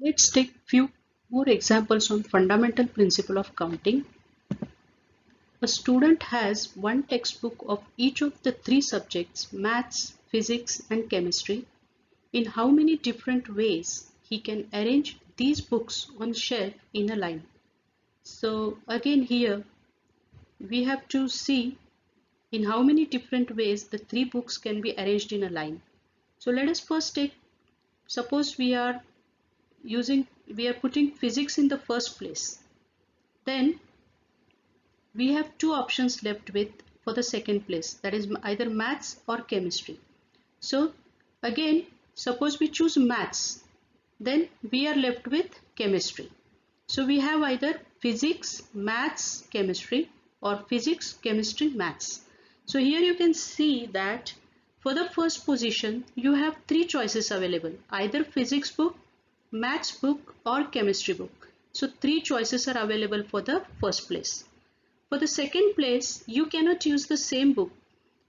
Let's take few more examples on fundamental principle of counting. A student has one textbook of each of the three subjects, maths, physics, and chemistry. In how many different ways he can arrange these books on shelf in a line? So again here we have to see in how many different ways the three books can be arranged in a line. So let us first take, suppose we are putting physics in the first place. Then we have two options left with for the second place, that is either maths or chemistry. So again, suppose we choose maths, then we are left with chemistry. So we have either physics, maths, chemistry, or physics, chemistry, maths. So here you can see that for the first position you have three choices available, either physics book, maths book, or chemistry book. So three choices are available for the first place. For the second place, you cannot use the same book,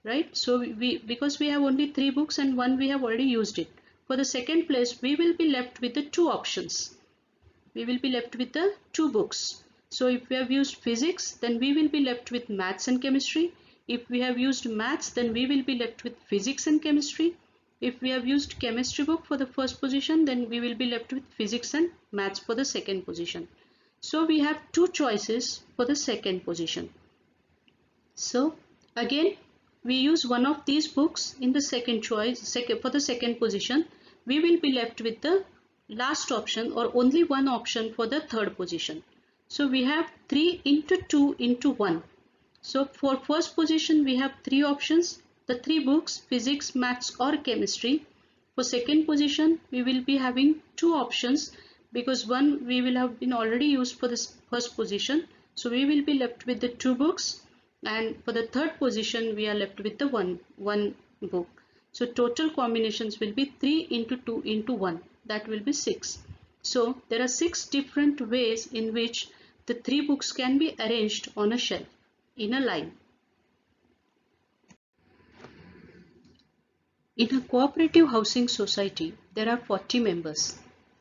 right? So because we have only three books and one we have already used it. For the second place, we will be left with the two options. We will be left with the two books. So if we have used physics, then we will be left with maths and chemistry. If we have used maths, then we will be left with physics and chemistry. If we have used chemistry book for the first position, then we will be left with physics and maths for the second position. So we have two choices for the second position. So again, we use one of these books in the second choice, for the second position. We will be left with the last option or only one option for the third position. So we have 3 into 2 into 1. So for first position we have three options, the three books, physics, maths, or chemistry. For second position we will be having two options because one we will have been already used for this first position. So we will be left with the two books, and for the third position we are left with the one book. So total combinations will be 3 into 2 into 1, that will be 6. So there are 6 different ways in which the three books can be arranged on a shelf in a line. In a cooperative housing society, there are 40 members.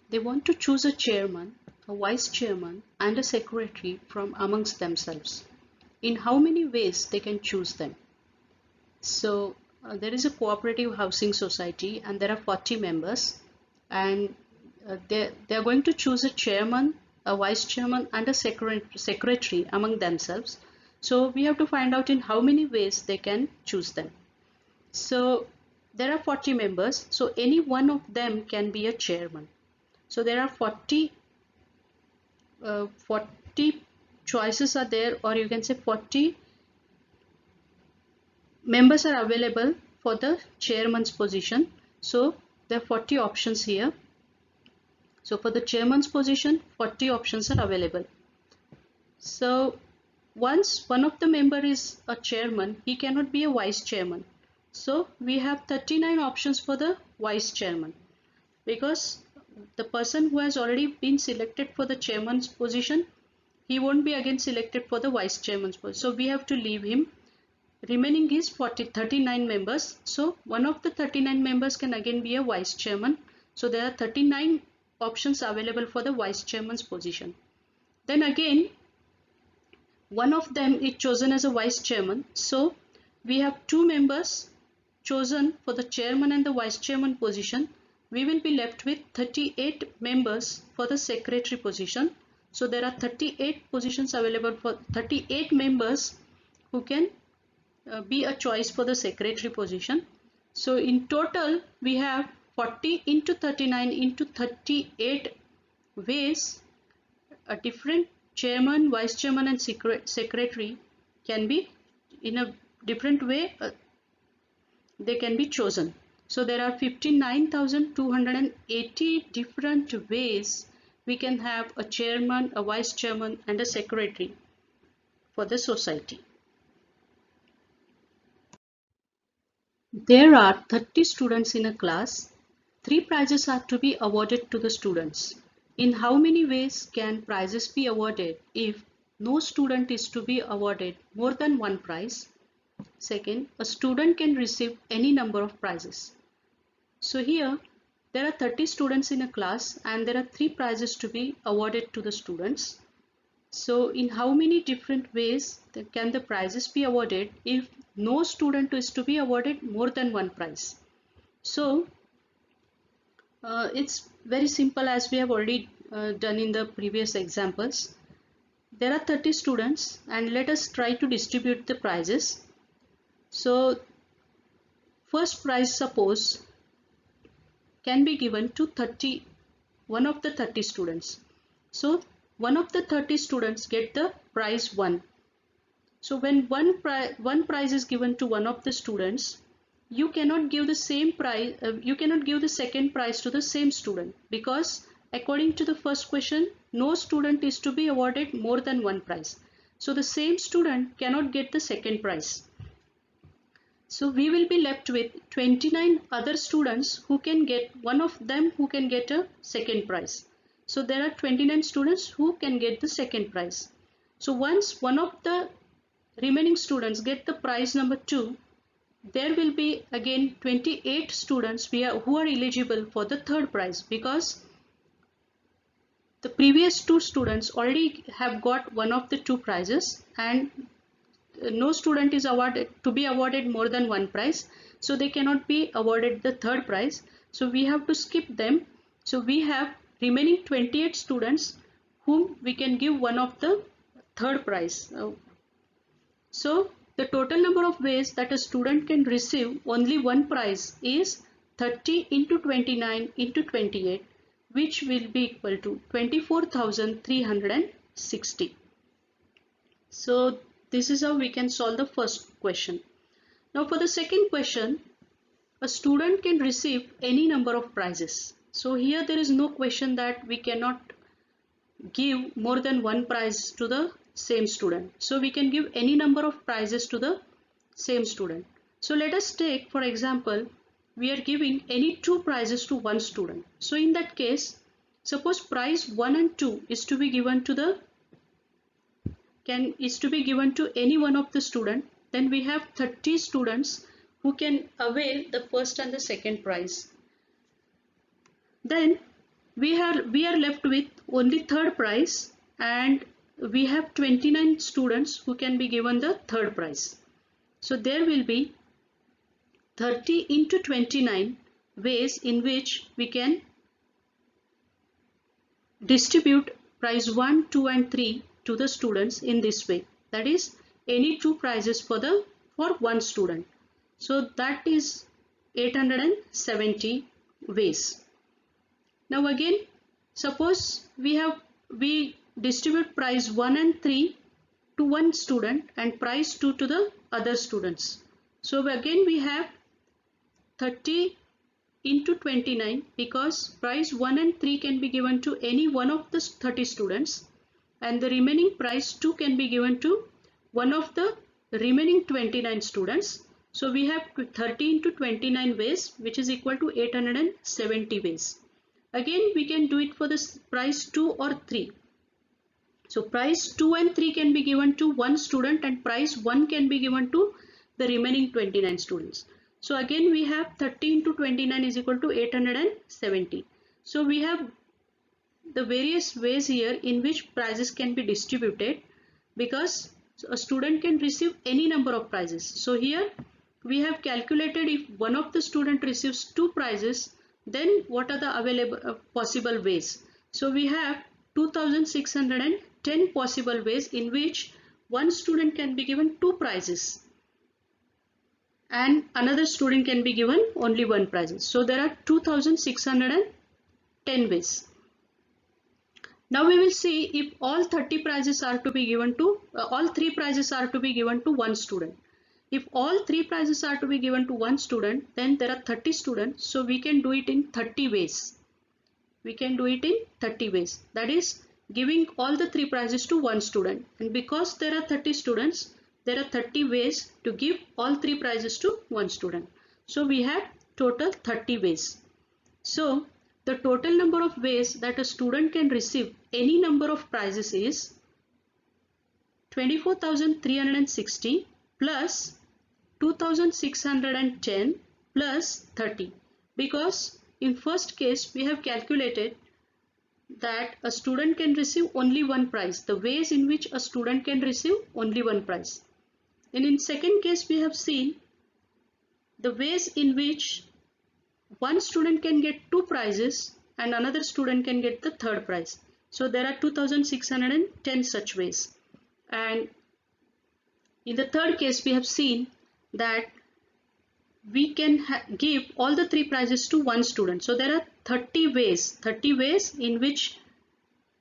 They want to choose a chairman, a vice chairman, and a secretary from amongst themselves. In how many ways they can choose them? So there is a cooperative housing society and there are 40 members, and they are going to choose a chairman, a vice chairman, and a secretary among themselves. So we have to find out in how many ways they can choose them. So there are 40 members, so any one of them can be a chairman. So there are 40 choices are there, or you can say 40 members are available for the chairman's position. So there are 40 options here. So for the chairman's position, 40 options are available. So once one of the member is a chairman, he cannot be a vice chairman. So we have 39 options for the vice chairman, because the person who has already been selected for the chairman's position, he won't be again selected for the vice chairman's position. So we have to leave him. Remaining is 39 members. So one of the 39 members can again be a vice chairman. So there are 39 options available for the vice chairman's position. Then again, one of them is chosen as a vice chairman. So we have two members chosen for the chairman and the vice chairman position. We will be left with 38 members for the secretary position. So there are 38 positions available for 38 members who can be a choice for the secretary position. So in total we have 40 into 39 into 38 ways a different chairman, vice chairman, and secretary can be in a different way, they can be chosen. So there are 59,280 different ways we can have a chairman, a vice chairman, and a secretary for the society. There are 30 students in a class. 3 prizes are to be awarded to the students. In how many ways can prizes be awarded if no student is to be awarded more than one prize? Second, a student can receive any number of prizes. So here there are 30 students in a class and there are 3 prizes to be awarded to the students. So in how many different ways can the prizes be awarded if no student is to be awarded more than one prize? So it's very simple, as we have already done in the previous examples. There are 30 students and let us try to distribute the prizes. So first prize, suppose, can be given to one of the 30 students. So one of the 30 students get the prize 1. So when one prize is given to one of the students, you cannot give the same prize, you cannot give the second prize to the same student, because according to the first question, no student is to be awarded more than one prize. So the same student cannot get the second prize. So we will be left with 29 other students who can get, one of them who can get a second prize. So there are 29 students who can get the second prize. So once one of the remaining students get the prize number 2, there will be again 28 students who are eligible for the third prize, because the previous 2 students already have got one of the 2 prizes and no student is to be awarded more than one prize, so they cannot be awarded the third prize. So we have to skip them. So we have remaining 28 students whom we can give one of the third prize. So the total number of ways that a student can receive only one prize is 30 into 29 into 28, which will be equal to 24,360. So this is how we can solve the first question. Now for the second question, a student can receive any number of prizes. So here there is no question that we cannot give more than one prize to the same student. So we can give any number of prizes to the same student. So let us take, for example, we are giving any 2 prizes to one student. So in that case, suppose prize 1 and 2 is to be given to any one of the student, then we have 30 students who can avail the first and the second prize. Then we are left with only third prize, and we have 29 students who can be given the third prize. So there will be 30 into 29 ways in which we can distribute prize 1, 2 and 3 to the students in this way. That is, any 2 prizes for one student. So that is 870 ways. Now again, suppose we distribute prize 1 and 3 to one student and prize 2 to the other students. So again we have 30 into 29, because prize 1 and 3 can be given to any one of the 30 students, and the remaining prize 2 can be given to one of the remaining 29 students. So we have 30 into 29 ways, which is equal to 870 ways. Again we can do it for this prize 2 or 3. So prize 2 and 3 can be given to one student and prize 1 can be given to the remaining 29 students. So again we have 30 into 29 is equal to 870. So we have the various ways here in which prizes can be distributed, because a student can receive any number of prizes. So here we have calculated, if one of the student receives 2 prizes, then what are the available possible ways. So we have 2610 possible ways in which one student can be given 2 prizes and another student can be given only 1 prize. So there are 2610 ways. Now we will see if all 30 prizes are to be given to, all 3 prizes are to be given to one student. If all 3 prizes are to be given to one student, then there are 30 students, so we can do it in 30 ways. We can do it in 30 ways. That is, giving all the 3 prizes to one student. And because there are 30 students, there are 30 ways to give all 3 prizes to one student. So we have total 30 ways. So the total number of ways that a student can receive any number of prizes is 24,360 plus 2,610 plus 30, because in first case we have calculated that a student can receive only one prize, the ways in which a student can receive only one prize. And in second case we have seen the ways in which one student can get two prizes and another student can get the third prize. So there are 2610 such ways. And in the third case we have seen that we can give all the three prizes to one student. So there are 30 ways in which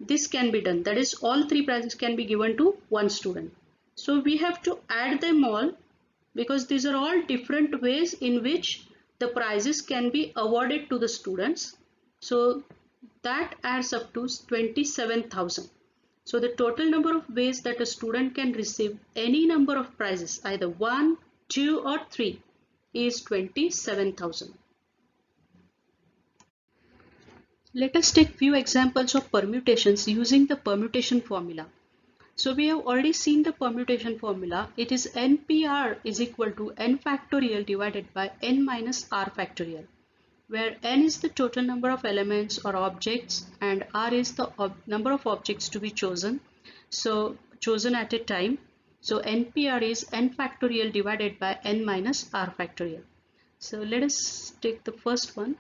this can be done. That is, all three prizes can be given to one student. So we have to add them all because these are all different ways in which the prizes can be awarded to the students. So that adds up to 27,000. So the total number of ways that a student can receive any number of prizes, either 1, 2 or 3, is 27,000. Let us take few examples of permutations using the permutation formula. So we have already seen the permutation formula. It is NPR is equal to n factorial divided by n minus r factorial, where n is the total number of elements or objects and r is the number of objects to be chosen. So chosen at a time. So NPR is n factorial divided by n minus r factorial. So let us take the first one,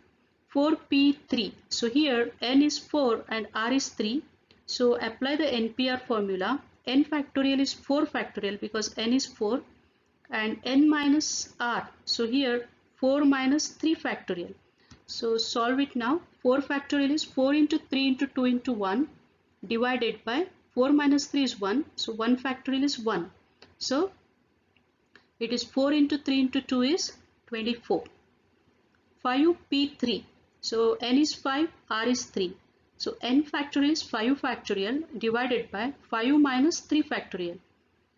4p3. So here n is 4 and r is 3. So apply the NPR formula. N factorial is 4 factorial because n is 4 and n minus r. So here 4 minus 3 factorial. So solve it now. 4 factorial is 4 into 3 into 2 into 1 divided by 4 minus 3 is 1. So 1 factorial is 1. So it is 4 into 3 into 2 is 24. 5p3. So n is 5, r is 3. So n factorial is 5 factorial divided by 5 minus 3 factorial.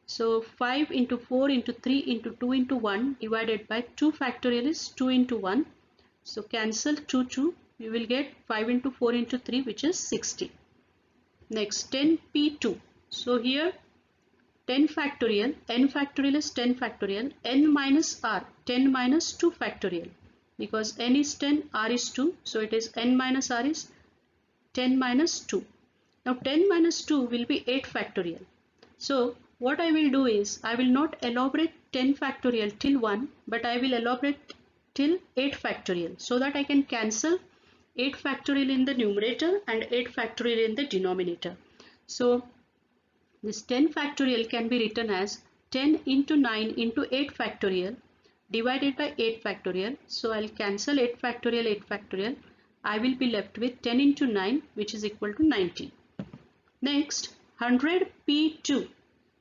So 5 into 4 into 3 into 2 into 1 divided by 2 factorial is 2 into 1. So cancel 2, you will get 5 into 4 into 3, which is 60. Next 10p2. So here 10 factorial, n factorial is 10 factorial, n minus r, 10 minus 2 factorial, because n is 10, r is 2, so it is n minus r is 10 minus 2. Now 10 minus 2 will be 8 factorial. So what I will do is, I will not elaborate 10 factorial till 1, but I will elaborate till 8 factorial, so that I can cancel 8 factorial in the numerator and 8 factorial in the denominator. So this 10 factorial can be written as 10 into 9 into 8 factorial divided by 8 factorial. So I'll cancel 8 factorial, 8 factorial. I will be left with 10 into 9, which is equal to 90. Next 100p2.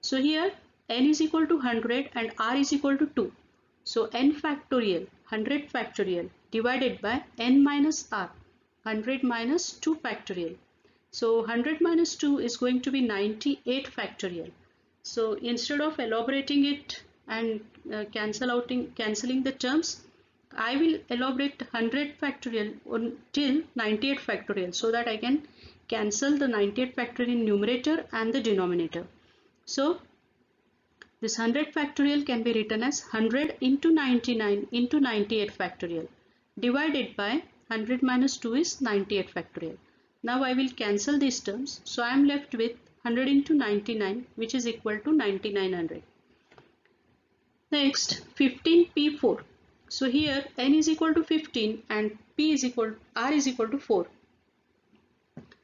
So here n is equal to 100 and r is equal to 2. So n factorial, 100 factorial divided by n minus r, 100 minus 2 factorial. So 100 minus 2 is going to be 98 factorial. So instead of elaborating it and cancelling the terms, I will elaborate 100 factorial till 98 factorial, so that I can cancel the 98 factorial in numerator and the denominator. So this 100 factorial can be written as 100 into 99 into 98 factorial divided by 100 minus 2 is 98 factorial. Now I will cancel these terms. So I am left with 100 into 99, which is equal to 9900. Next 15p4. So here n is equal to 15 and r is equal to 4.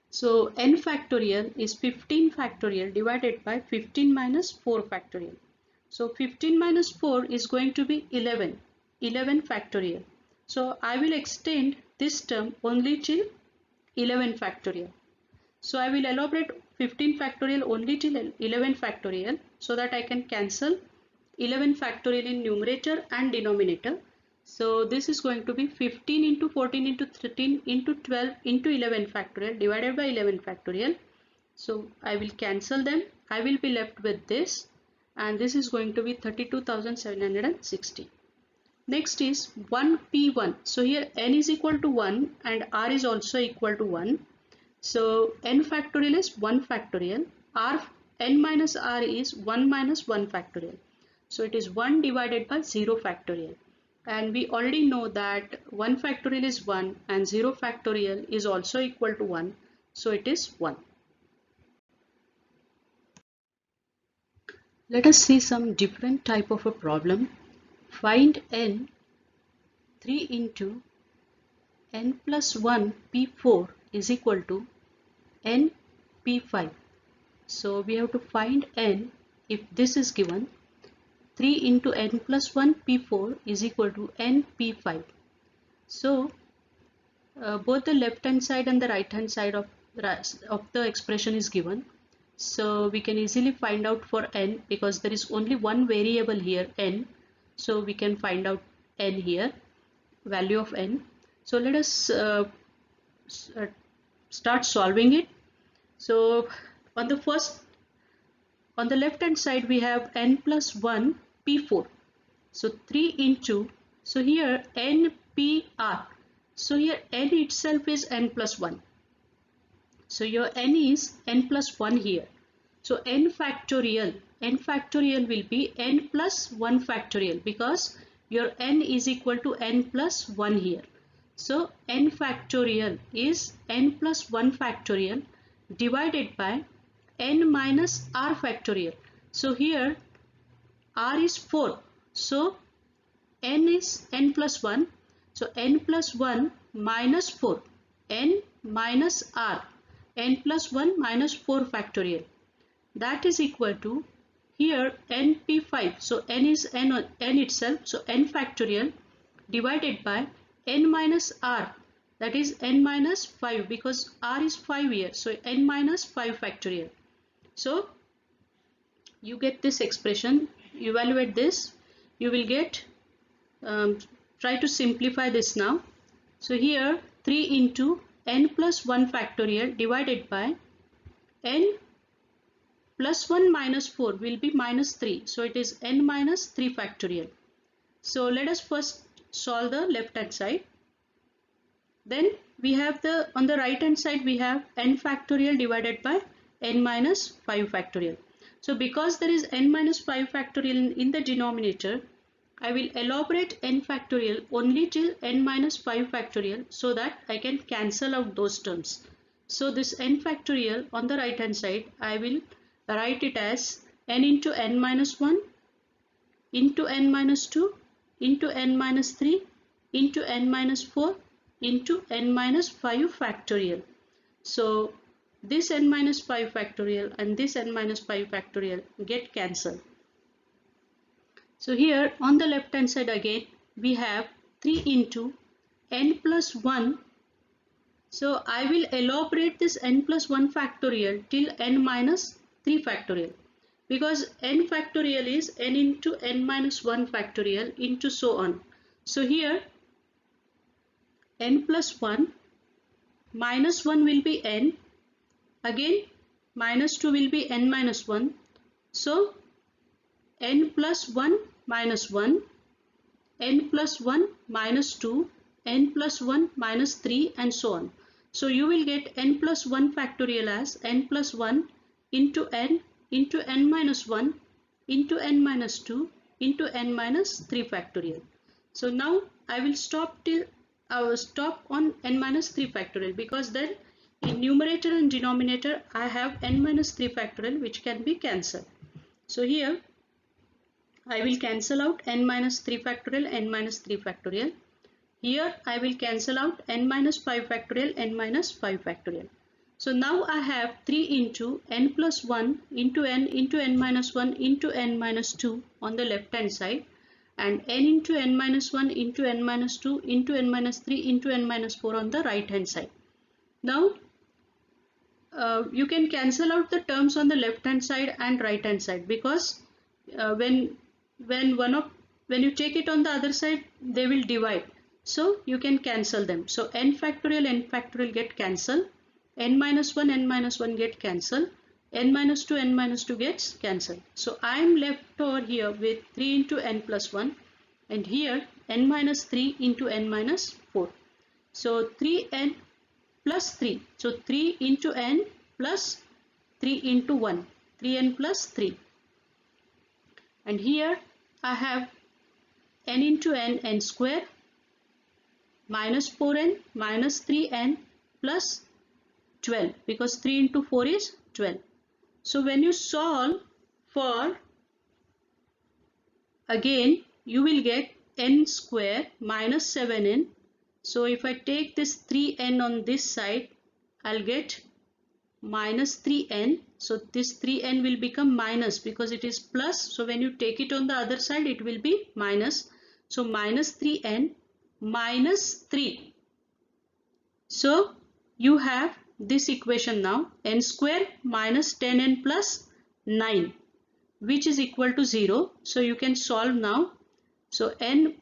So n factorial is 15 factorial divided by 15 minus 4 factorial. So 15 minus 4 is going to be 11 factorial. So I will extend this term only till 11 factorial. So I will elaborate 15 factorial only till 11 factorial, so that I can cancel 11 factorial in numerator and denominator. So this is going to be 15 into 14 into 13 into 12 into 11 factorial divided by 11 factorial. So I will cancel them. I will be left with this, and this is going to be 32,760. Next is 1p1. So here n is equal to 1 and r is also equal to 1. So n factorial is 1 factorial. N minus r is 1 minus 1 factorial. So it is 1 divided by 0 factorial. and we already know that 1 factorial is 1 and 0 factorial is also equal to 1, so it is 1. Let us see some different type of a problem. Find n 3 into n plus 1 p4 is equal to n p5. So we have to find n if this is given. 3 into n plus 1 p4 is equal to n p5. So both the left hand side and the right hand side of the expression is given. So we can easily find out for n because there is only one variable here, n. So we can find out n here, value of n. So let us start solving it. So on the left hand side we have n plus 1 p4. So 3 into, so here n pr. So here n itself is n plus 1. So your n is n plus 1 here. So n factorial will be n plus 1 factorial because your n is equal to n plus 1 here. So n factorial is n plus 1 factorial divided by n minus r factorial. So here r is 4. So n is n plus 1. So n plus 1 minus 4. N minus r. N plus 1 minus 4 factorial. That is equal to here np5. So n is n itself. So n factorial divided by n minus r. That is n minus 5 because r is 5 here. So n minus 5 factorial. So you get this expression. Evaluate this. You will get, try to simplify this now. So here 3 into n plus 1 factorial divided by n plus 1 minus 4 will be minus 3. So it is n minus 3 factorial. So let us first solve the left hand side. Then we have on the right hand side we have n factorial divided by n minus 5 factorial. So because there is n minus 5 factorial in the denominator, I will elaborate n factorial only till n minus 5 factorial so that I can cancel out those terms. So this n factorial on the right hand side, I will write it as n into n minus 1 into n minus 2 into n minus 3 into n minus 4 into n minus 5 factorial. So this n minus 5 factorial and this n minus 5 factorial get cancelled. So here on the left hand side again we have 3 into n plus 1. So I will elaborate this n plus 1 factorial till n minus 3 factorial because n factorial is n into n minus 1 factorial into so on. So here n plus 1 minus 1 will be n, again minus 2 will be n minus 1. So n plus 1 minus 1, n plus 1 minus 2, n plus 1 minus 3 and so on. So you will get n plus 1 factorial as n plus 1 into n minus 1 into n minus 2 into n minus 3 factorial. So now I will stop on n minus 3 factorial because then in numerator and denominator I have n minus 3 factorial which can be cancelled. So here I will cancel out n minus 3 factorial, n minus 3 factorial. Here I will cancel out n minus 5 factorial, n minus 5 factorial. So now I have 3 into n plus 1 into n minus 1 into n minus 2 on the left hand side and n into n minus 1 into n minus 2 into n minus 3 into n minus 4 on the right hand side. Now you can cancel out the terms on the left hand side and right hand side because when you take it on the other side they will divide. So you can cancel them. So n factorial get cancelled. N minus 1 get cancelled. N minus 2 gets cancelled. So I am left over here with 3 into n plus 1 and here n minus 3 into n minus 4. So 3n plus 3. So 3 into n plus 3 into 1. 3n plus 3. And here I have n into n square minus 4n minus 3n plus 12 because 3 into 4 is 12. So when you solve for, again you will get n square minus 7n. So if I take this 3n on this side, I'll get minus 3n. So this 3n will become minus because it is plus. So when you take it on the other side, it will be minus. So minus 3n minus 3. So you have this equation now, n square minus 10n plus 9, which is equal to 0. So you can solve now. So n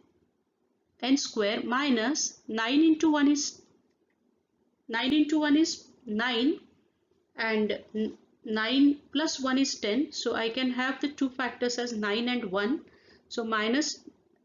square minus 9 into 1 is 9 and 9 plus 1 is 10. So I can have the two factors as 9 and 1. So minus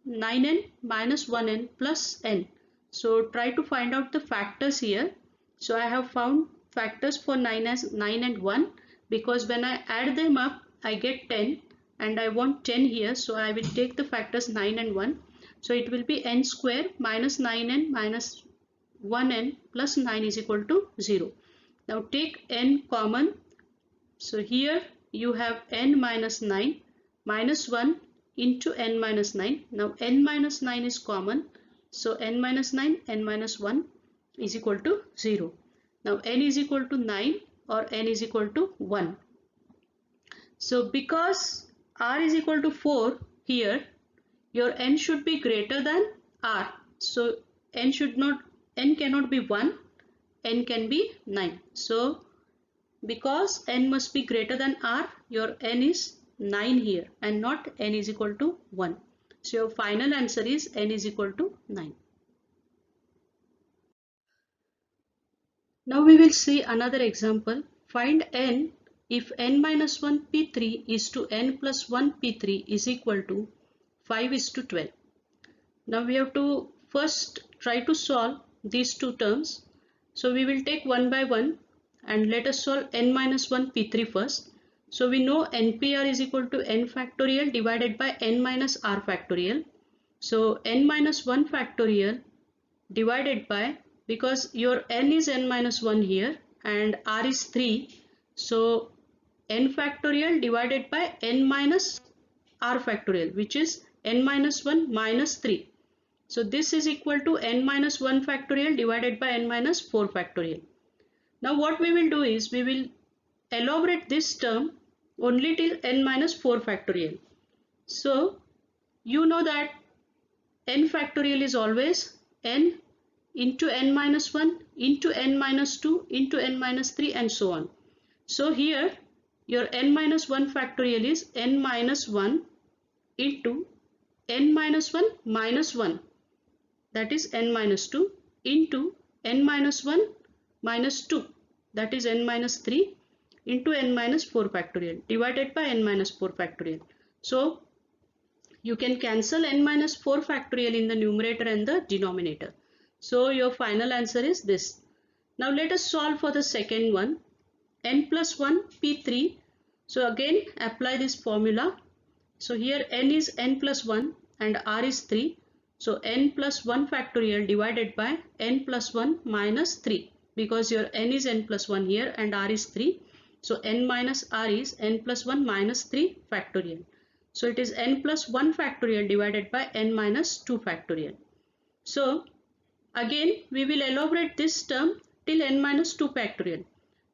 9n minus 1n plus n. So try to find out the factors here. So I have found factors for 9 as 9 and 1, because when I add them up I get 10 and I want 10 here. So I will take the factors 9 and 1. So it will be n square minus 9n minus 1n plus 9 is equal to 0. Now take n common. So here you have n minus 9 minus 1 into n minus 9. Now n minus 9 is common. So n minus 9, n minus 1 is equal to 0. Now n is equal to 9 or n is equal to 1. So because r is equal to 4 here, your n should be greater than r. So n cannot be 1, n can be 9. So because n must be greater than r, your n is 9 here and not n is equal to 1. So your final answer is n is equal to 9. Now we will see another example. Find n if n minus 1 p3 is to n plus 1 p3 is equal to 5 is to 12. Now we have to first try to solve these two terms. So we will take one by one and let us solve n minus 1 p3 first. So we know npr is equal to n factorial divided by n minus r factorial. So n minus 1 factorial divided by, because your n is n minus 1 here and r is 3. So n factorial divided by n minus r factorial, which is n minus 1 minus 3. So this is equal to n minus 1 factorial divided by n minus 4 factorial. Now what we will do is we will elaborate this term only till n minus 4 factorial. So you know that n factorial is always n into n minus 1 into n minus 2 into n minus 3 and so on. So here your n minus 1 factorial is n minus 1 into n minus 1 minus 1, that is n minus 2, into n minus 1 minus 2, that is n minus 3, into n minus 4 factorial divided by n minus 4 factorial. So you can cancel n minus 4 factorial in the numerator and the denominator. So your final answer is this. Now let us solve for the second one, n plus 1 p3. So again apply this formula. So here n is n plus 1 and r is 3. So n plus 1 factorial divided by n plus 1 minus 3, because your n is n plus 1 here and r is 3. So n minus r is n plus 1 minus 3 factorial. So it is n plus 1 factorial divided by n minus 2 factorial. So again we will elaborate this term till n minus 2 factorial.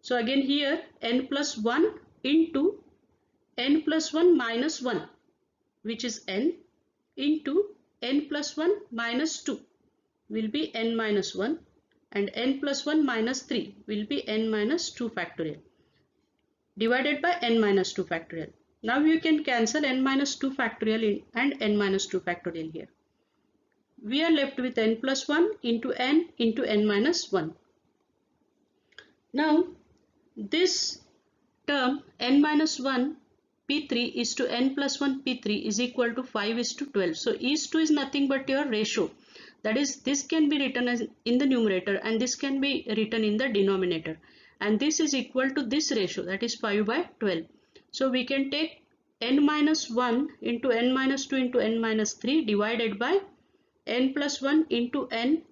So again here n plus 1 into n plus 1 minus 1, which is n, into n plus 1 minus 2 will be n minus 1, and n plus 1 minus 3 will be n minus 2 factorial divided by n minus 2 factorial. Now you can cancel n minus 2 factorial and n minus 2 factorial here. We are left with n plus 1 into n minus 1. Now this term n minus 1 p3 is to n plus 1 p3 is equal to 5 is to 12. So is to is nothing but your ratio. That is, this can be written as in the numerator and this can be written in the denominator. And this is equal to this ratio, that is 5 by 12. So we can take n minus 1 into n minus 2 into n minus 3 divided by n plus 1 into n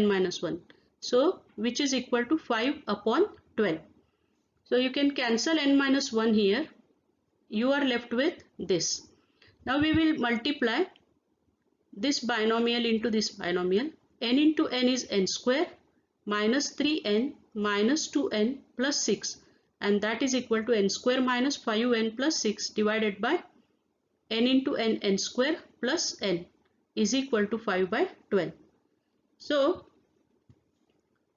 minus 1. So which is equal to 5 upon 12. So you can cancel n minus 1 here. You are left with this. Now we will multiply this binomial into this binomial. N into n is n square minus 3n minus 2n plus 6, and that is equal to n square minus 5n plus 6 divided by n into n square plus n is equal to 5 by 12. So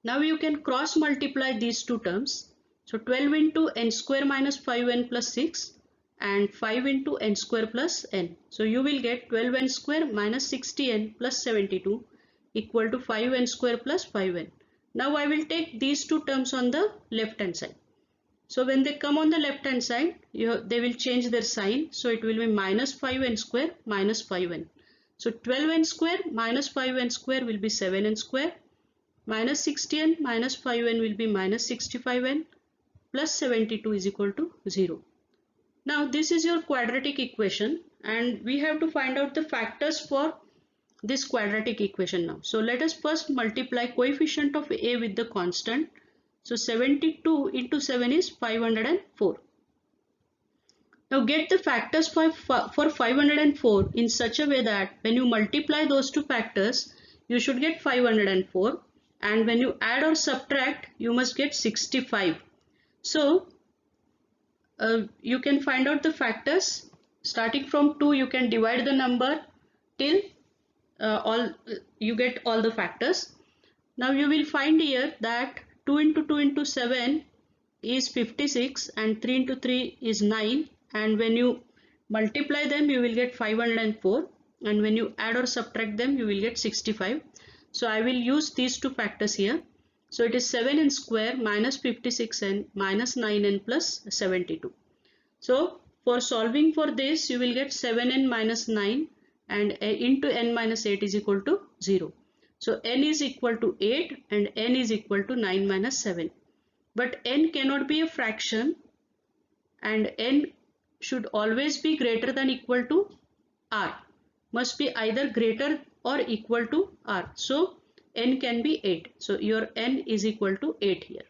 now you can cross multiply these two terms. So 12 into n square minus 5n plus 6 and 5 into n square plus n. So you will get 12n square minus 60n plus 72 equal to 5n square plus 5n. Now I will take these two terms on the left hand side. So when they come on the left hand side, they will change their sign. So it will be minus 5n square minus 5n. So 12n square minus 5n square will be 7n square. Minus 60n minus 5n will be minus 65n plus 72 is equal to 0. Now this is your quadratic equation, and we have to find out the factors for this quadratic equation now. So let us first multiply coefficient of a with the constant. So 72 into 7 is 504. Now get the factors for 504 in such a way that when you multiply those two factors, you should get 504, and when you add or subtract, you must get 65. So you can find out the factors. Starting from 2, you can divide the number till you get all the factors. Now you will find here that 2 into 2 into 7 is 56 and 3 into 3 is 9, and when you multiply them you will get 504, and when you add or subtract them you will get 65. So I will use these two factors here. So it is 7n square minus 56n minus 9n plus 72. So for solving for this, you will get 7n minus 9 and into n minus 8 is equal to 0. So n is equal to 8 and n is equal to 9 minus 7. But n cannot be a fraction, and n should always be greater than equal to r. Must be either greater or equal to r. So n can be 8. So your n is equal to 8 here.